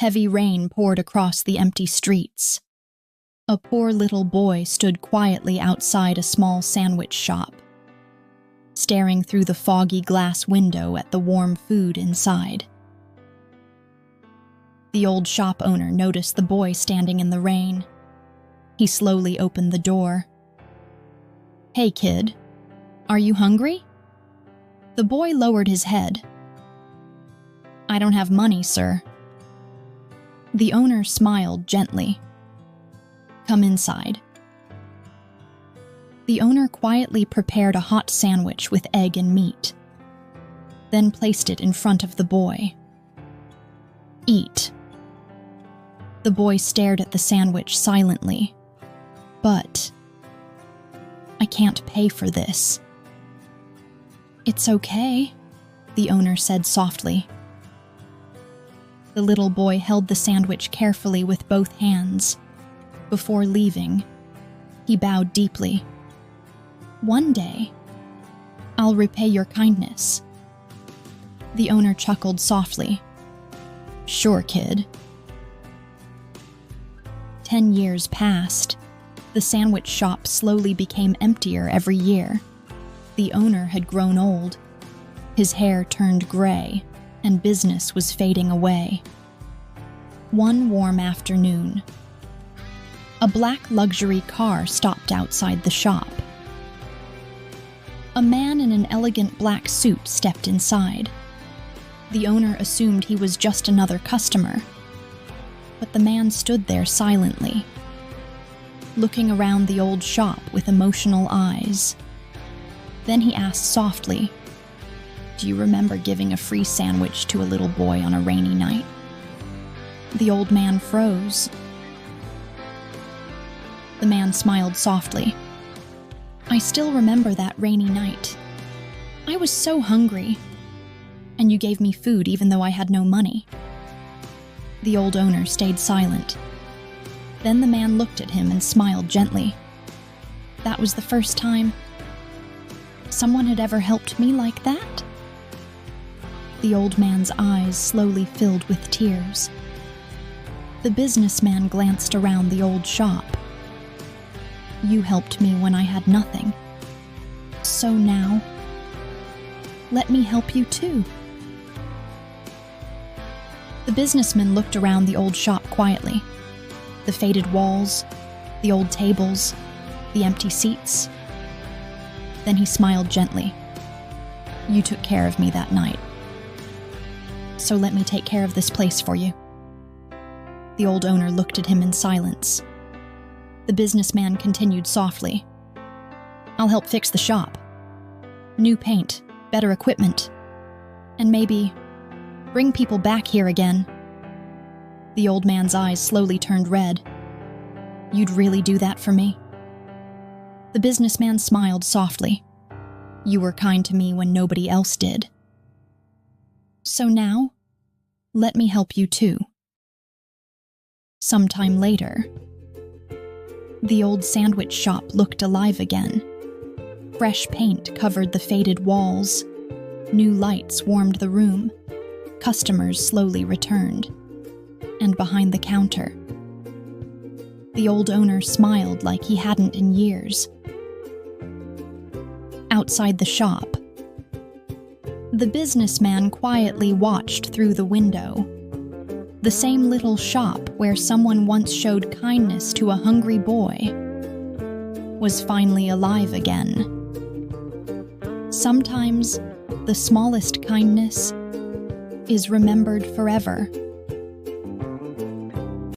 Heavy rain poured across the empty streets. A poor little boy stood quietly outside a small sandwich shop, staring through the foggy glass window at the warm food inside. The old shop owner noticed the boy standing in the rain. He slowly opened the door. "Hey, kid, are you hungry?" The boy lowered his head. "I don't have money, sir." The owner smiled gently. "Come inside." The owner quietly prepared a hot sandwich with egg and meat, then placed it in front of the boy. "Eat." The boy stared at the sandwich silently. "But I can't pay for this." "It's okay," the owner said softly. The little boy held the sandwich carefully with both hands. Before leaving, he bowed deeply. "One day, I'll repay your kindness." The owner chuckled softly. "Sure, kid." 10 years passed. The sandwich shop slowly became emptier every year. The owner had grown old. His hair turned gray, and business was fading away. One warm afternoon, a black luxury car stopped outside the shop. A man in an elegant black suit stepped inside. The owner assumed he was just another customer, but the man stood there silently, looking around the old shop with emotional eyes. Then he asked softly, "Do you remember giving a free sandwich to a little boy on a rainy night?" The old man froze. The man smiled softly. "I still remember that rainy night. I was so hungry, and you gave me food even though I had no money." The old owner stayed silent. Then the man looked at him and smiled gently. "That was the first time someone had ever helped me like that?" The old man's eyes slowly filled with tears. The businessman glanced around the old shop. "You helped me when I had nothing. So now, let me help you too." The businessman looked around the old shop quietly. The faded walls, the old tables, the empty seats. Then he smiled gently. "You took care of me that night. So let me take care of this place for you." The old owner looked at him in silence. The businessman continued softly. "I'll help fix the shop. New paint, better equipment, and maybe bring people back here again." The old man's eyes slowly turned red. "You'd really do that for me?" The businessman smiled softly. "You were kind to me when nobody else did. So now, let me help you too." Sometime later, the old sandwich shop looked alive again. Fresh paint covered the faded walls. New lights warmed the room. Customers slowly returned. And behind the counter, the old owner smiled like he hadn't in years. Outside the shop, the businessman quietly watched through the window. The same little shop where someone once showed kindness to a hungry boy was finally alive again. Sometimes the smallest kindness is remembered forever.